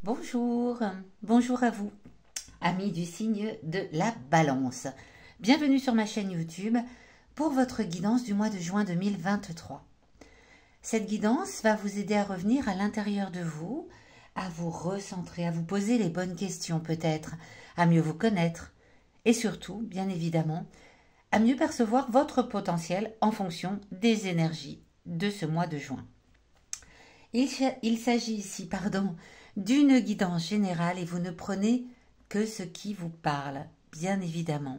Bonjour, bonjour à vous, amis du signe de la Balance. Bienvenue sur ma chaîne YouTube pour votre guidance du mois de juin 2023. Cette guidance va vous aider à revenir à l'intérieur de vous, à vous recentrer, à vous poser les bonnes questions peut-être, à mieux vous connaître et surtout, bien évidemment, à mieux percevoir votre potentiel en fonction des énergies de ce mois de juin. Il s'agit ici, d'une guidance générale et vous ne prenez que ce qui vous parle, bien évidemment.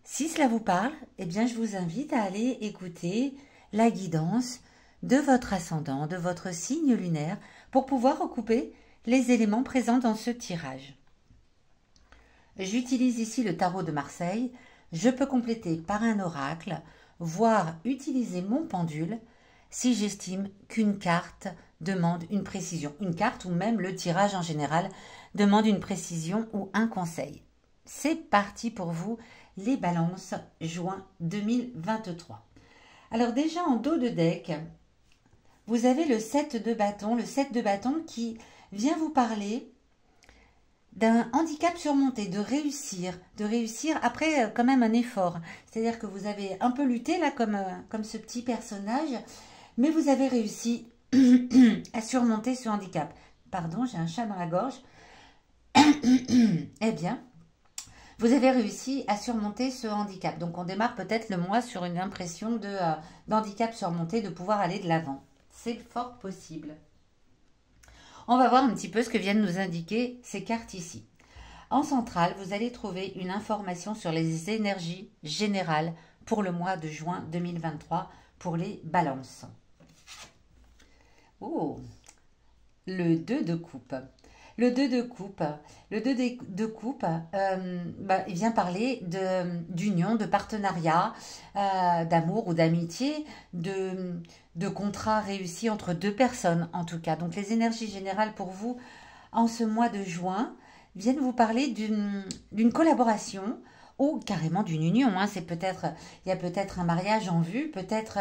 Si cela vous parle, eh bien je vous invite à aller écouter la guidance de votre ascendant, de votre signe lunaire, pour pouvoir recouper les éléments présents dans ce tirage. J'utilise ici le tarot de Marseille. Je peux compléter par un oracle, voire utiliser mon pendule si j'estime qu'une carte demande une précision. Une carte ou même le tirage en général demande une précision ou un conseil. C'est parti pour vous, les balances, juin 2023. Alors déjà en dos de deck, vous avez le 7 de bâton. Le 7 de bâton qui vient vous parler d'un handicap surmonté, de réussir après quand même un effort. C'est-à-dire que vous avez un peu lutté là comme ce petit personnage, mais vous avez réussi à surmonter ce handicap. Pardon, j'ai un chat dans la gorge. Eh bien, vous avez réussi à surmonter ce handicap. Donc on démarre peut-être le mois sur une impression d'handicap surmonté, de pouvoir aller de l'avant. C'est fort possible. On va voir un petit peu ce que viennent nous indiquer ces cartes ici. En centrale, vous allez trouver une information sur les énergies générales pour le mois de juin 2023 pour les balances. Oh, le 2 de coupe. Le 2 de coupe, il vient parler d'union, de partenariat, d'amour ou d'amitié, de contrat réussi entre deux personnes en tout cas. Donc les énergies générales pour vous en ce mois de juin viennent vous parler d'une collaboration ou carrément d'une union. Il y a peut-être un mariage en vue, peut-être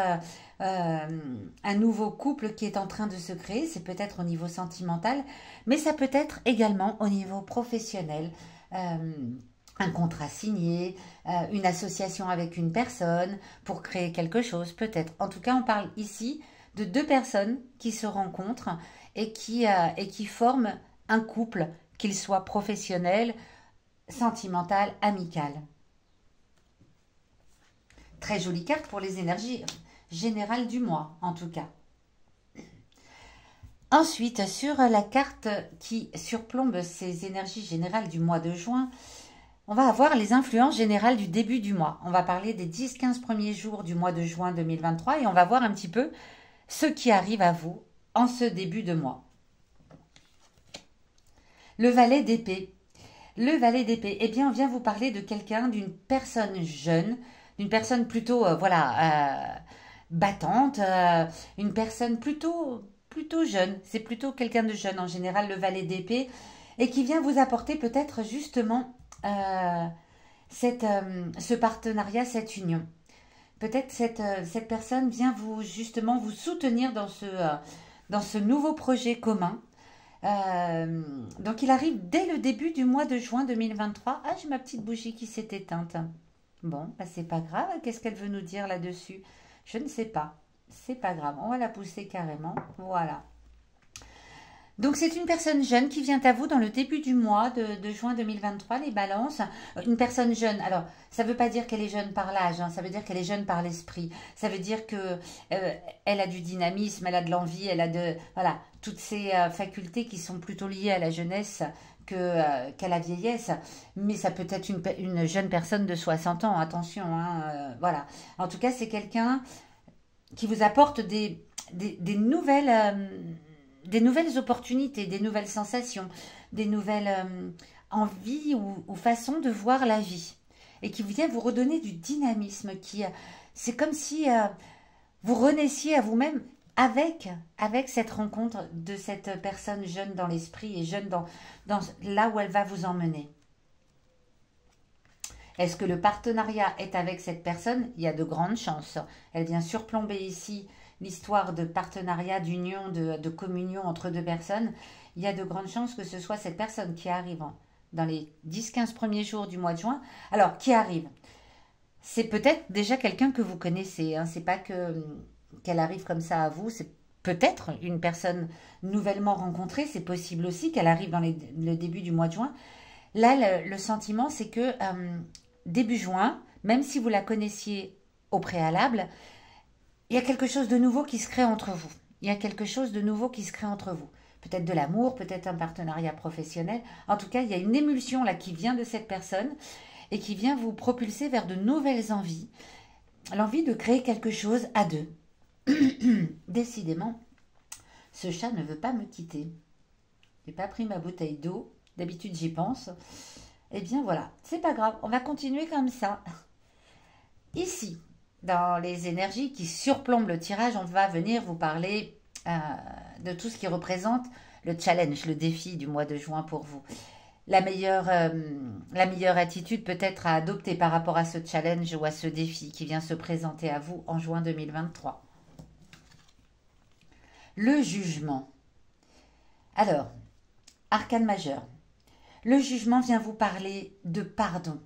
un nouveau couple qui est en train de se créer, c'est peut-être au niveau sentimental, mais ça peut être également au niveau professionnel. Un contrat signé, une association avec une personne pour créer quelque chose, peut-être. En tout cas, on parle ici de deux personnes qui se rencontrent et qui forment un couple, qu'il soit professionnel, sentimental, amical. Très jolie carte pour les énergies générales du mois, en tout cas. Ensuite, sur la carte qui surplombe ces énergies générales du mois de juin, on va avoir les influences générales du début du mois. On va parler des 10-15 premiers jours du mois de juin 2023 et on va voir un petit peu ce qui arrive à vous en ce début de mois. Le valet d'épée. Le valet d'épée, eh bien, on vient vous parler de quelqu'un, d'une personne jeune, d'une personne plutôt, battante, une personne plutôt jeune. C'est plutôt quelqu'un de jeune en général, le valet d'épée, et qui vient vous apporter peut-être justement ce partenariat, cette union. Peut-être cette personne vient justement vous soutenir dans ce nouveau projet commun. Donc il arrive dès le début du mois de juin 2023. Ah, j'ai ma petite bougie qui s'est éteinte. Bon, bah c'est pas grave. Qu'est-ce qu'elle veut nous dire là-dessus? Je ne sais pas. C'est pas grave. On va la pousser carrément. Voilà. Donc c'est une personne jeune qui vient à vous dans le début du mois de juin 2023, les balances. Une personne jeune, alors ça ne veut pas dire qu'elle est jeune par l'âge, hein, ça veut dire qu'elle est jeune par l'esprit. Ça veut dire que elle a du dynamisme, elle a de l'envie, elle a voilà, toutes ces facultés qui sont plutôt liées à la jeunesse qu'à la vieillesse. Mais ça peut être une jeune personne de 60 ans, attention. Hein, voilà. En tout cas, c'est quelqu'un qui vous apporte des nouvelles opportunités, des nouvelles sensations, des nouvelles envies ou façons de voir la vie. Et qui vient vous redonner du dynamisme. C'est comme si vous renaissiez à vous-même avec cette rencontre de cette personne jeune dans l'esprit et jeune dans là où elle va vous emmener. Est-ce que le partenariat est avec cette personne? Il y a de grandes chances. Elle vient surplomber ici l'histoire de partenariat, d'union, de communion entre deux personnes. il y a de grandes chances que ce soit cette personne qui arrive dans les 10-15 premiers jours du mois de juin. Alors, qui arrive? C'est peut-être déjà quelqu'un que vous connaissez, hein. C'est pas qu'elle arrive comme ça à vous, c'est peut-être une personne nouvellement rencontrée, c'est possible aussi qu'elle arrive dans le début du mois de juin. Là, le sentiment, c'est que début juin, même si vous la connaissiez au préalable, il y a quelque chose de nouveau qui se crée entre vous. Il y a quelque chose de nouveau qui se crée entre vous. Peut-être de l'amour, peut-être un partenariat professionnel. En tout cas, il y a une émulsion là qui vient de cette personne et qui vient vous propulser vers de nouvelles envies. L'envie de créer quelque chose à deux. Décidément, ce chat ne veut pas me quitter. J'ai pas pris ma bouteille d'eau. D'habitude, j'y pense. Eh bien, voilà. C'est pas grave. On va continuer comme ça. Ici, dans les énergies qui surplombent le tirage, on va venir vous parler de tout ce qui représente le challenge, le défi du mois de juin pour vous. La meilleure attitude peut-être à adopter par rapport à ce challenge ou à ce défi qui vient se présenter à vous en juin 2023. Le jugement. Alors, arcane majeur. Le jugement vient vous parler de pardon,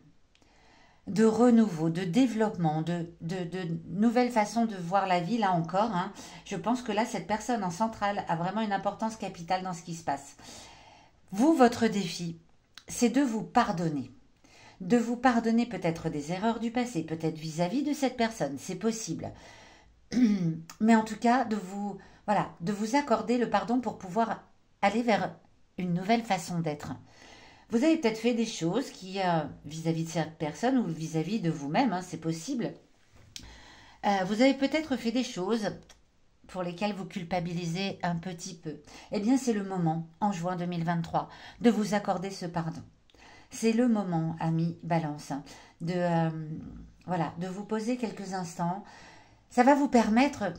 de renouveau, de développement, de nouvelles façons de voir la vie, là encore. Hein. Je pense que là, cette personne en centrale a vraiment une importance capitale dans ce qui se passe. Vous, votre défi, c'est de vous pardonner. De vous pardonner peut-être des erreurs du passé, peut-être vis-à-vis de cette personne, c'est possible. Mais en tout cas, de vous accorder le pardon pour pouvoir aller vers une nouvelle façon d'être. Vous avez peut-être fait des choses qui, vis-à-vis de cette personne ou vis-à-vis de vous-même, hein, c'est possible. Vous avez peut-être fait des choses pour lesquelles vous culpabilisez un petit peu. Eh bien, c'est le moment, en juin 2023, de vous accorder ce pardon. C'est le moment, amis Balance, de vous poser quelques instants. Ça va vous permettre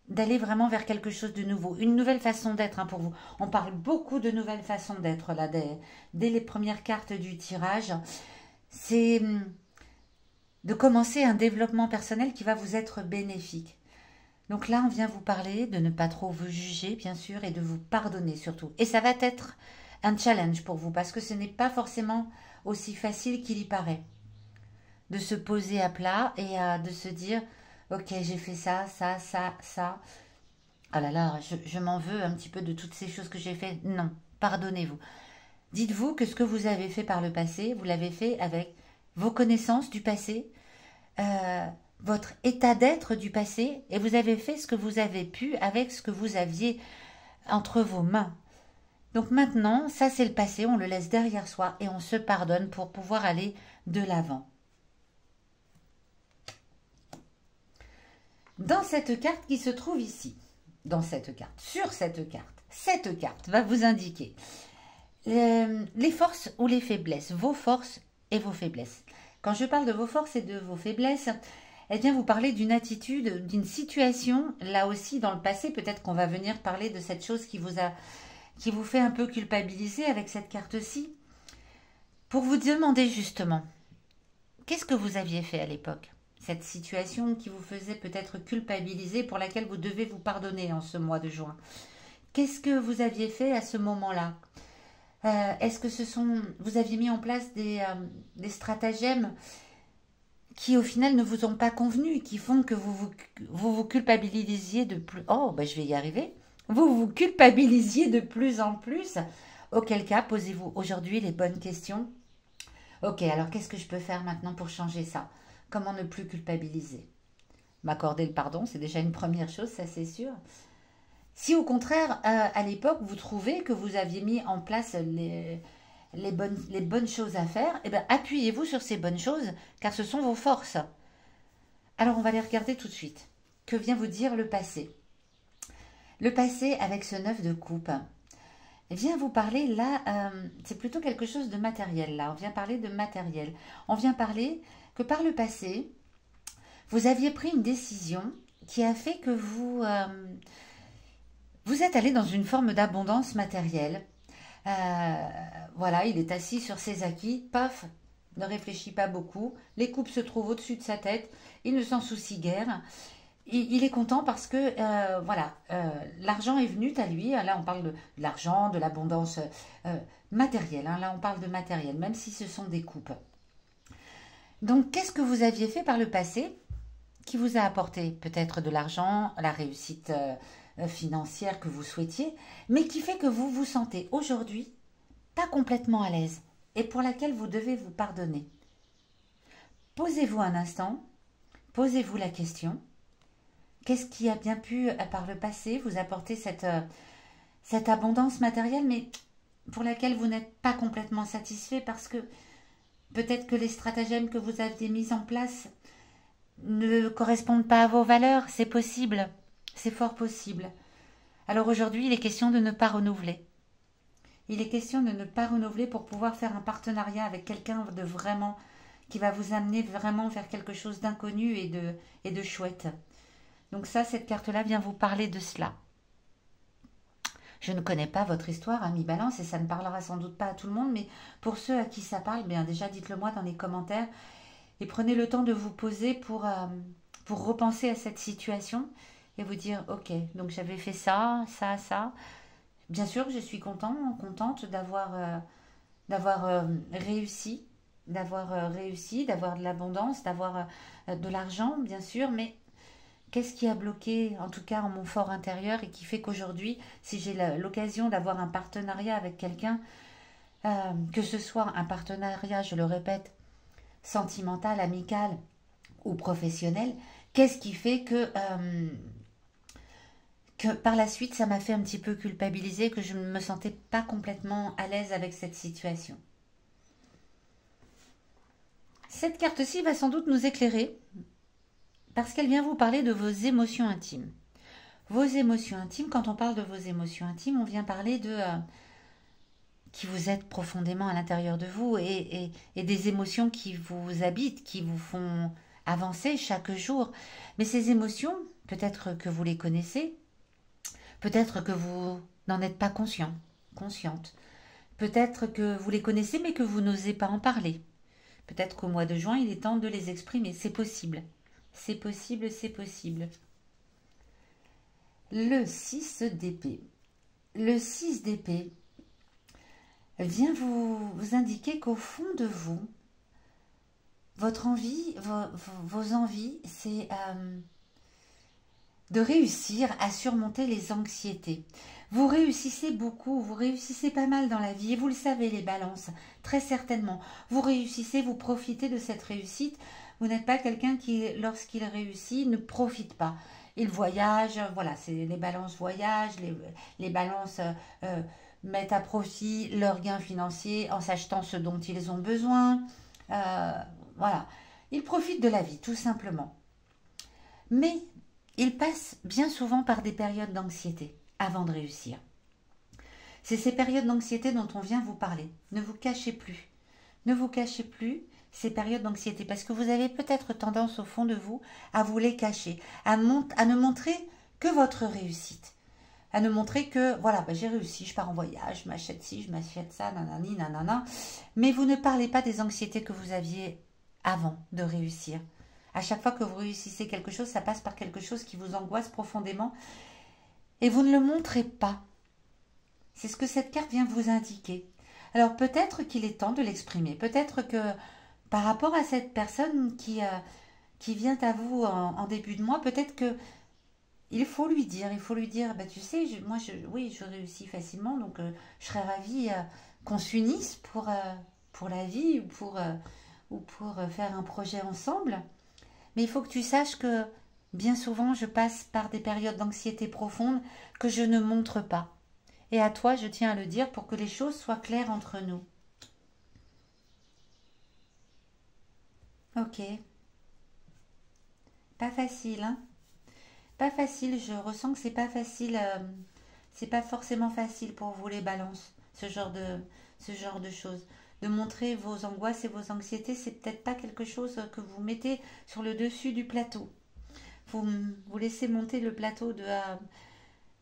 d'aller vraiment vers quelque chose de nouveau, une nouvelle façon d'être, hein, pour vous. On parle beaucoup de nouvelles façons d'être là dès les premières cartes du tirage. C'est de commencer un développement personnel qui va vous être bénéfique. Donc là, on vient vous parler de ne pas trop vous juger, bien sûr, et de vous pardonner surtout. Et ça va être un challenge pour vous, parce que ce n'est pas forcément aussi facile qu'il y paraît. De se poser à plat et de se dire, ok, j'ai fait ça, ça, ça, ça. Ah là là, je m'en veux un petit peu de toutes ces choses que j'ai faites. Non, pardonnez-vous. Dites-vous que ce que vous avez fait par le passé, vous l'avez fait avec vos connaissances du passé, votre état d'être du passé, et vous avez fait ce que vous avez pu avec ce que vous aviez entre vos mains. Donc maintenant, ça c'est le passé, on le laisse derrière soi et on se pardonne pour pouvoir aller de l'avant. Dans cette carte qui se trouve ici, sur cette carte va vous indiquer les forces ou les faiblesses, vos forces et vos faiblesses. Quand je parle de vos forces et de vos faiblesses, elle vient vous parler d'une attitude, d'une situation, là aussi dans le passé, peut-être qu'on va venir parler de cette chose qui vous fait un peu culpabiliser avec cette carte-ci, pour vous demander justement, qu'est-ce que vous aviez fait à l'époque? Cette situation qui vous faisait peut-être culpabiliser, pour laquelle vous devez vous pardonner en ce mois de juin. Qu'est-ce que vous aviez fait à ce moment-là? Est-ce que vous aviez mis en place des stratagèmes qui au final ne vous ont pas convenu, qui font que vous culpabilisiez de plus... Oh, ben je vais y arriver. Vous vous culpabilisiez de plus en plus. Auquel cas, posez-vous aujourd'hui les bonnes questions. Ok, alors qu'est-ce que je peux faire maintenant pour changer ça? Comment ne plus culpabiliser? M'accorder le pardon, c'est déjà une première chose, ça c'est sûr. Si au contraire, à l'époque, vous trouvez que vous aviez mis en place les bonnes choses à faire, eh bien, appuyez-vous sur ces bonnes choses, car ce sont vos forces. Alors, on va les regarder tout de suite. Que vient vous dire le passé? Le passé, avec ce 9 de coupe, vient vous parler, là, c'est plutôt quelque chose de matériel, là. On vient parler de matériel. On vient parler que par le passé, vous aviez pris une décision qui a fait que vous êtes allé dans une forme d'abondance matérielle. Voilà, il est assis sur ses acquis, paf, ne réfléchit pas beaucoup, les coupes se trouvent au-dessus de sa tête, il ne s'en soucie guère, il est content parce que voilà, l'argent est venu à lui. Là, on parle de l'argent, de l'abondance euh, matérielle, hein. Là, on parle de matériel, même si ce sont des coupes. Donc, qu'est-ce que vous aviez fait par le passé qui vous a apporté peut-être de l'argent, la réussite financière que vous souhaitiez, mais qui fait que vous vous sentez aujourd'hui pas complètement à l'aise et pour laquelle vous devez vous pardonner. Posez-vous un instant, posez-vous la question. Qu'est-ce qui a bien pu, par le passé, vous apporter cette abondance matérielle, mais pour laquelle vous n'êtes pas complètement satisfait parce que peut-être que les stratagèmes que vous avez mis en place ne correspondent pas à vos valeurs. C'est possible, c'est fort possible. Alors aujourd'hui, il est question de ne pas renouveler. Il est question de ne pas renouveler pour pouvoir faire un partenariat avec quelqu'un de vraiment qui va vous amener vraiment vers quelque chose d'inconnu et de chouette. Donc ça, cette carte-là vient vous parler de cela. Je ne connais pas votre histoire, ami Balance, et ça ne parlera sans doute pas à tout le monde, mais pour ceux à qui ça parle, bien déjà dites-le moi dans les commentaires et prenez le temps de vous poser pour repenser à cette situation et vous dire, ok, donc j'avais fait ça, ça, ça. Bien sûr, je suis contente d'avoir réussi, d'avoir de l'abondance, d'avoir de l'argent, bien sûr, mais qu'est-ce qui a bloqué, en tout cas en mon fort intérieur, et qui fait qu'aujourd'hui, si j'ai l'occasion d'avoir un partenariat avec quelqu'un, que ce soit un partenariat, je le répète, sentimental, amical ou professionnel, qu'est-ce qui fait que par la suite, ça m'a fait un petit peu culpabiliser, que je ne me sentais pas complètement à l'aise avec cette situation. Cette carte-ci va sans doute nous éclairer parce qu'elle vient vous parler de vos émotions intimes. Vos émotions intimes, quand on parle de vos émotions intimes, on vient parler de qui vous êtes profondément à l'intérieur de vous et des émotions qui vous habitent, qui vous font avancer chaque jour. Mais ces émotions, peut-être que vous les connaissez, peut-être que vous n'en êtes pas consciente. Peut-être que vous les connaissez mais que vous n'osez pas en parler. Peut-être qu'au mois de juin, il est temps de les exprimer. C'est possible. C'est possible, c'est possible. Le 6 d'épée. Le 6 d'épée vient vous indiquer qu'au fond de vous, votre envie, vos envies, c'est de réussir à surmonter les anxiétés. Vous réussissez beaucoup, vous réussissez pas mal dans la vie, et vous le savez les balances, très certainement. Vous réussissez, vous profitez de cette réussite. Vous n'êtes pas quelqu'un qui, lorsqu'il réussit, ne profite pas. Il voyage, voilà, c'est les balances voyagent, les balances mettent à profit leurs gains financiers en s'achetant ce dont ils ont besoin. Euh, voilà, ils profitent de la vie, tout simplement. Mais ils passent bien souvent par des périodes d'anxiété avant de réussir. C'est ces périodes d'anxiété dont on vient vous parler. Ne vous cachez plus. Ne vous cachez plus ces périodes d'anxiété parce que vous avez peut-être tendance au fond de vous à vous les cacher, à ne montrer que votre réussite, à ne montrer que voilà, j'ai réussi, je pars en voyage, je m'achète ci, je m'achète ça, nanani, nanana. Mais vous ne parlez pas des anxiétés que vous aviez avant de réussir. À chaque fois que vous réussissez quelque chose, ça passe par quelque chose qui vous angoisse profondément et vous ne le montrez pas. C'est ce que cette carte vient vous indiquer. Alors peut-être qu'il est temps de l'exprimer. Peut-être que par rapport à cette personne qui vient à vous en début de mois, peut-être que il faut lui dire, bah, tu sais, oui, je réussis facilement, donc je serais ravie qu'on s'unisse pour la vie ou pour faire un projet ensemble. Mais il faut que tu saches que bien souvent, je passe par des périodes d'anxiété profonde que je ne montre pas. Et à toi, je tiens à le dire pour que les choses soient claires entre nous. Ok. Pas facile, hein? Pas facile, je ressens que c'est pas forcément facile pour vous les balances, ce genre de choses. De montrer vos angoisses et vos anxiétés, c'est peut-être pas quelque chose que vous mettez sur le dessus du plateau. Vous, vous laissez monter le plateau de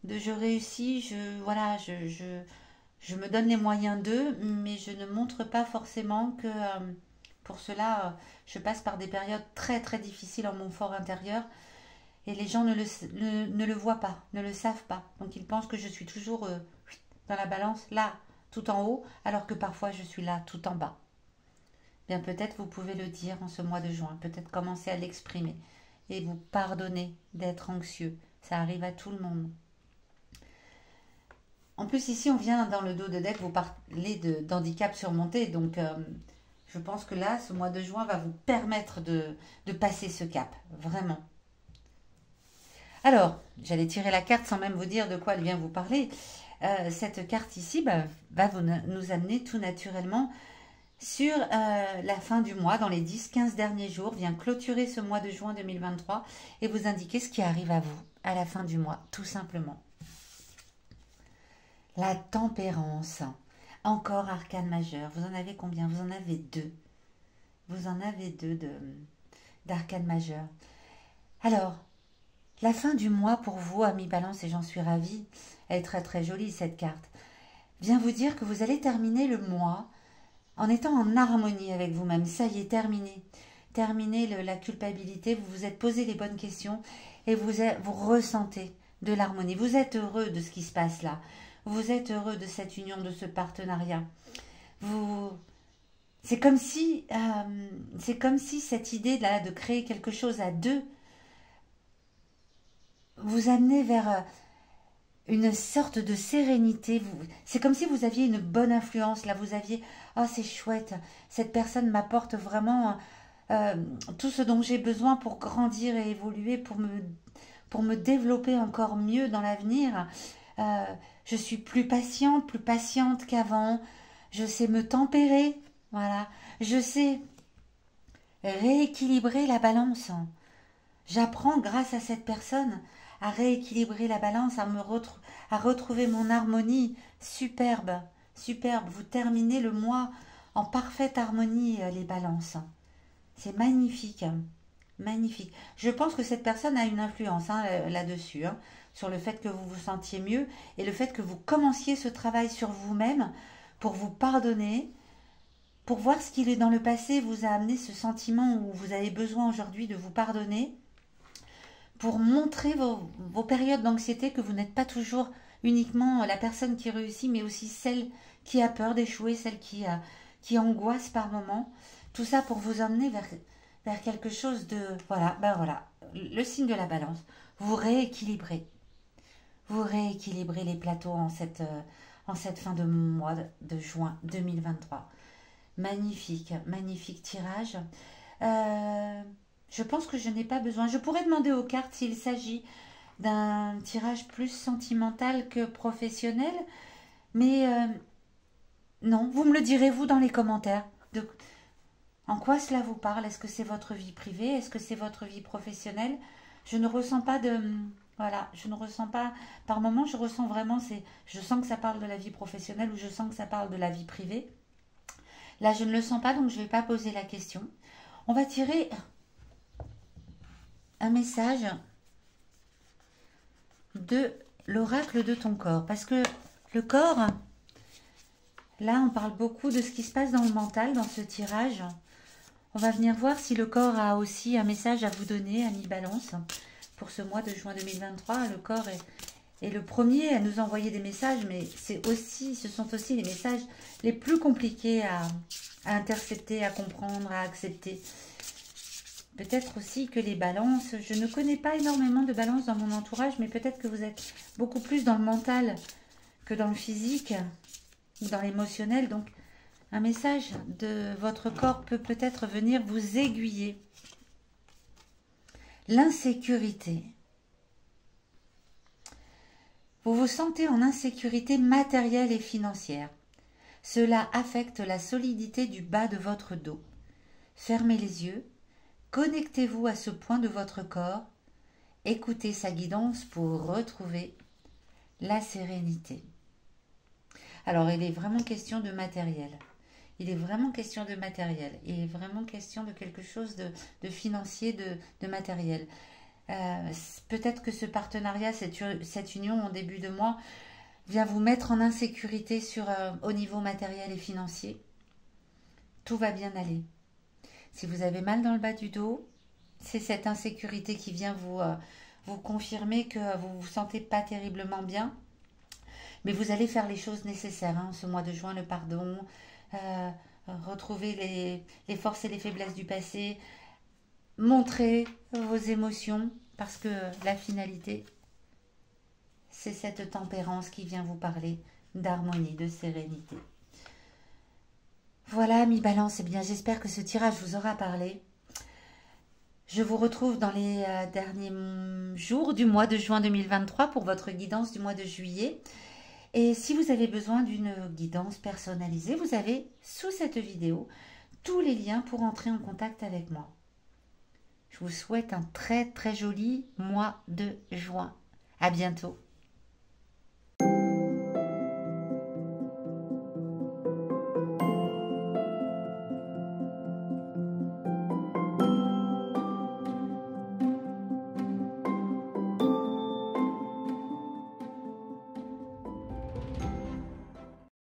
je réussis, voilà, je me donne les moyens d'eux, mais je ne montre pas forcément que pour cela, je passe par des périodes très très difficiles en mon fort intérieur et les gens ne le voient pas, ne le savent pas. Donc ils pensent que je suis toujours dans la balance, là, tout en haut, alors que parfois je suis là, tout en bas. Bien peut-être vous pouvez le dire en ce mois de juin, peut-être commencer à l'exprimer et vous pardonner d'être anxieux. Ça arrive à tout le monde. En plus, ici, on vient dans le dos de deck vous parler d'handicap surmonté. Donc, je pense que là, ce mois de juin va vous permettre de passer ce cap. Vraiment. Alors, j'allais tirer la carte sans même vous dire de quoi elle vient vous parler. Cette carte ici va nous amener tout naturellement sur la fin du mois, dans les 10-15 derniers jours, vient clôturer ce mois de juin 2023 et vous indiquer ce qui arrive à vous à la fin du mois, tout simplement. La tempérance. Encore arcane majeur. Vous en avez combien? Vous en avez deux. Vous en avez deux d'arcane majeur. Alors, la fin du mois pour vous, amis Balance, et j'en suis ravie, elle est très très jolie cette carte, vient vous dire que vous allez terminer le mois en étant en harmonie avec vous-même. Ça y est, terminé. Terminé la culpabilité, vous vous êtes posé les bonnes questions et vous ressentez de l'harmonie. Vous êtes heureux de ce qui se passe là. Vous êtes heureux de cette union, de ce partenariat. C'est comme si cette idée là de créer quelque chose à deux vous amenait vers une sorte de sérénité. C'est comme si vous aviez une bonne influence là. Vous aviez, oh c'est chouette, cette personne m'apporte vraiment tout ce dont j'ai besoin pour grandir et évoluer, pour me développer encore mieux dans l'avenir. Euh, je suis plus patiente qu'avant. Je sais me tempérer. Voilà. Je sais rééquilibrer la balance. J'apprends grâce à cette personne à rééquilibrer la balance, à retrouver mon harmonie. Superbe, superbe. Vous terminez le mois en parfaite harmonie, les balances. C'est magnifique. Magnifique. Je pense que cette personne a une influence là-dessus, sur le fait que vous vous sentiez mieux et le fait que vous commenciez ce travail sur vous-même pour vous pardonner, pour voir ce qui dans le passé vous a amené ce sentiment où vous avez besoin aujourd'hui de vous pardonner, pour montrer vos périodes d'anxiété, que vous n'êtes pas toujours uniquement la personne qui réussit, mais aussi celle qui a peur d'échouer, celle qui angoisse par moments. Tout ça pour vous emmener vers quelque chose de... Voilà, voilà, le signe de la balance. Vous rééquilibrez. Vous rééquilibrez les plateaux en cette fin de mois de juin 2023. Magnifique, magnifique tirage. Je pense que je n'ai pas besoin. Je pourrais demander aux cartes s'il s'agit d'un tirage plus sentimental que professionnel. Mais non, vous me le direz vous dans les commentaires. En quoi cela vous parle? Est-ce que c'est votre vie privée? Est-ce que c'est votre vie professionnelle? Je ne ressens pas de... Voilà, je ne ressens pas... Par moments, je ressens vraiment... Je sens que ça parle de la vie professionnelle ou je sens que ça parle de la vie privée. Là, je ne le sens pas, donc je ne vais pas poser la question. On va tirer un message de l'oracle de ton corps. Parce que le corps, là, on parle beaucoup de ce qui se passe dans le mental, dans ce tirage. On va venir voir si le corps a aussi un message à vous donner, ami Balance, pour ce mois de juin 2023. Le corps est le premier à nous envoyer des messages, mais ce sont aussi les messages les plus compliqués à intercepter, à comprendre, à accepter. Peut-être aussi que les balances, je ne connais pas énormément de balances dans mon entourage, mais peut-être que vous êtes beaucoup plus dans le mental que dans le physique, ou dans l'émotionnel. Donc, un message de votre corps peut peut-être venir vous aiguiller. L'insécurité. Vous vous sentez en insécurité matérielle et financière. Cela affecte la solidité du bas de votre dos. Fermez les yeux. Connectez-vous à ce point de votre corps, écoutez sa guidance pour retrouver la sérénité. Alors, il est vraiment question de matériel. Il est vraiment question de matériel. Il est vraiment question de quelque chose de financier, de matériel. Peut-être que ce partenariat, cette union en début de mois, vient vous mettre en insécurité au niveau matériel et financier. Tout va bien aller. Si vous avez mal dans le bas du dos, c'est cette insécurité qui vient vous confirmer que vous vous sentez pas terriblement bien, mais vous allez faire les choses nécessaires, hein, ce mois de juin, le pardon, euh, retrouver les forces et les faiblesses du passé, montrer vos émotions, parce que la finalité, c'est cette tempérance qui vient vous parler d'harmonie, de sérénité. Voilà, mi Balance, eh bien j'espère que ce tirage vous aura parlé. Je vous retrouve dans les derniers jours du mois de juin 2023 pour votre guidance du mois de juillet. Et si vous avez besoin d'une guidance personnalisée, vous avez sous cette vidéo tous les liens pour entrer en contact avec moi. Je vous souhaite un très très joli mois de juin. À bientôt.